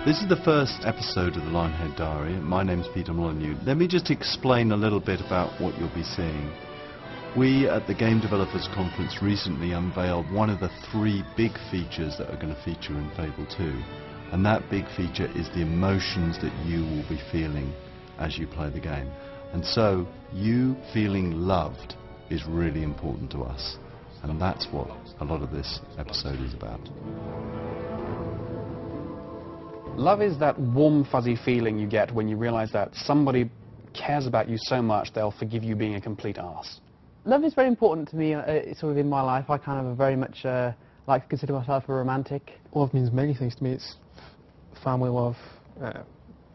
This is the first episode of the Lionhead Diary. My name's Peter Molyneux. Let me just explain a little bit about what you'll be seeing. We at the Game Developers Conference recently unveiled one of the 3 big features that are going to feature in Fable 2. And that big feature is the emotions that you will be feeling as you play the game. And so, you feeling loved is really important to us. And that's what a lot of this episode is about. Love is that warm, fuzzy feeling you get when you realize that somebody cares about you so much they'll forgive you being a complete arse. Love is very important to me, sort of in my life. I kind of very much like to consider myself a romantic. Love means many things to me. It's family love,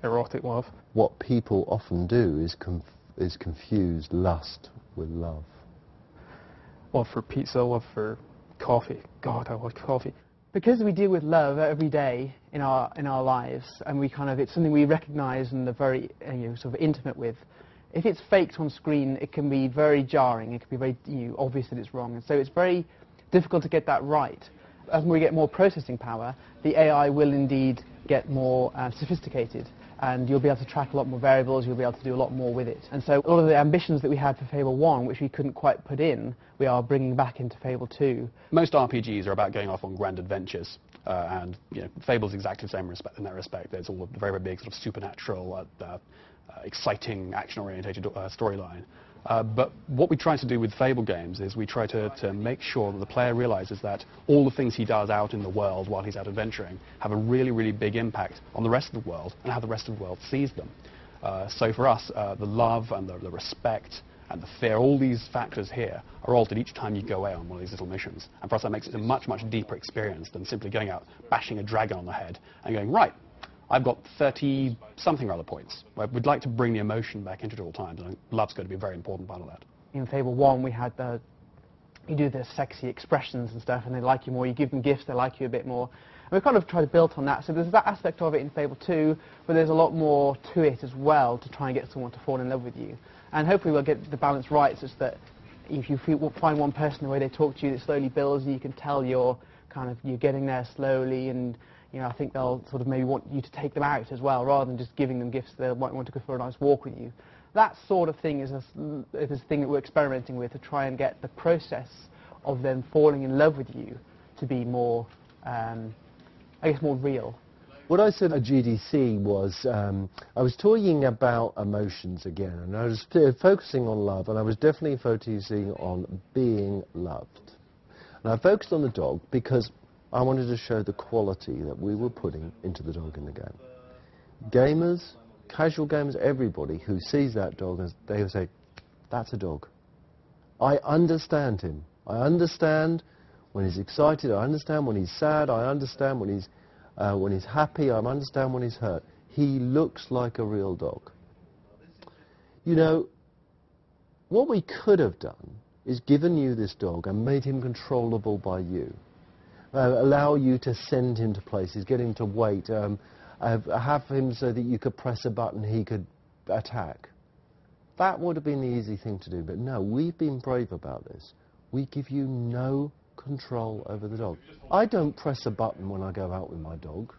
erotic love. What people often do is confuse lust with love. Love for pizza, love for coffee. God, I love coffee. Because we deal with love every day in our lives, and we it's something we recognise and are very sort of intimate with. If it's faked on screen, it can be very jarring. It can be very obvious that it's wrong, and so it's very difficult to get that right. As we get more processing power, the AI will indeed get more sophisticated, and you'll be able to track a lot more variables, you'll be able to do a lot more with it. And so all of the ambitions that we had for Fable 1, which we couldn't quite put in, we are bringing back into Fable 2. Most RPGs are about going off on grand adventures, and Fable's exactly the same in that respect. There's all the very, very big sort of supernatural, exciting, action-oriented storyline. But what we try to do with Fable games is we try to make sure that the player realizes that all the things he does out in the world while he's out adventuring have a really, really big impact on the rest of the world and how the rest of the world sees them. So for us, the love and the respect and the fear, all these factors here are altered each time you go away on one of these little missions. And for us, that makes it a much, much deeper experience than simply going out, bashing a dragon on the head and going, right, I've got 30-something or other points. We'd like to bring the emotion back into it all times, and love's going to be a very important part of that. In Fable 1, we had you do the sexy expressions and stuff, and they like you more. You give them gifts, they like you a bit more. And we've kind of tried to build on that. So there's that aspect of it in Fable 2, but there's a lot more to it as well to try and get someone to fall in love with you. And hopefully we'll get the balance right, such that if you find one person, the way they talk to you, it slowly builds, and you can tell you're getting there slowly, and I think they'll sort of maybe want you to take them out as well, rather than just giving them gifts. They might want to go for a nice walk with you. That sort of thing is a thing that we're experimenting with to try and get the process of them falling in love with you to be more, I guess, more real. What I said at GDC was, I was talking about emotions again, and I was focusing on love, and I was definitely focusing on being loved. And I focused on the dog because I wanted to show the quality that we were putting into the dog in the game. Gamers, casual gamers, everybody who sees that dog, they will say, that's a dog. I understand him. I understand when he's excited, I understand when he's sad, I understand when he's happy, I understand when he's hurt. He looks like a real dog. What we could have done is given you this dog and made him controllable by you. Allow you to send him to places, get him to wait, have him so that you could press a button, he could attack. That would have been the easy thing to do, but no, we've been brave about this. We give you no control over the dog. I don't press a button when I go out with my dog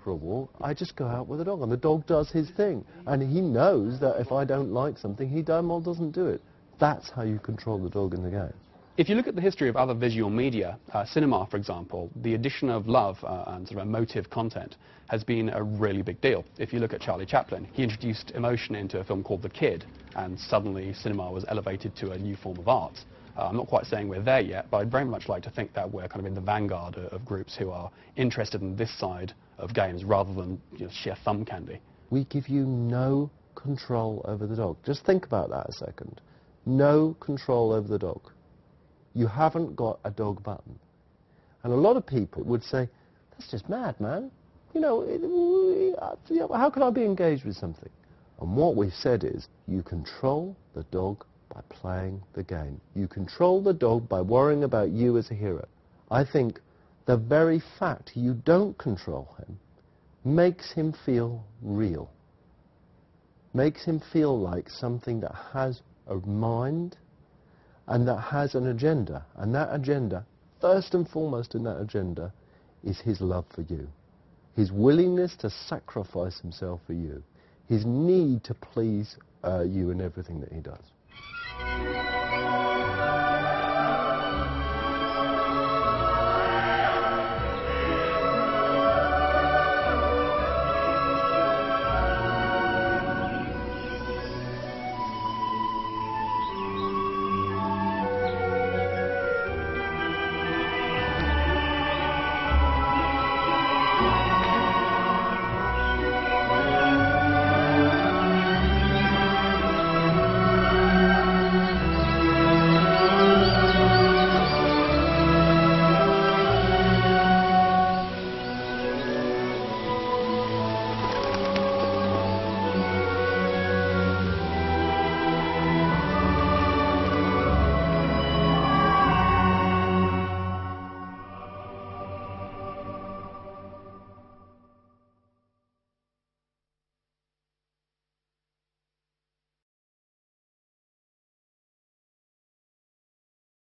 for a walk. I just go out with the dog, and the dog does his thing. And he knows that if I don't like something, he damn well doesn't do it. That's how you control the dog in the game. If you look at the history of other visual media, cinema, for example, the addition of love and sort of emotive content has been a really big deal. If you look at Charlie Chaplin, he introduced emotion into a film called The Kid, and suddenly cinema was elevated to a new form of art. I'm not quite saying we're there yet, but I'd very much like to think that we're kind of in the vanguard of groups who are interested in this side of games rather than sheer thumb candy. We give you no control over the dog. Just think about that a second. No control over the dog. You haven't got a dog button. And a lot of people would say, that's just mad, man. How can I be engaged with something? And what we've said is, you control the dog by playing the game. You control the dog by worrying about you as a hero. I think the very fact you don't control him makes him feel real. Makes him feel like something that has a mind, and that has an agenda, and that agenda, first and foremost in that agenda, is his love for you. his willingness to sacrifice himself for you, his need to please you in everything that he does.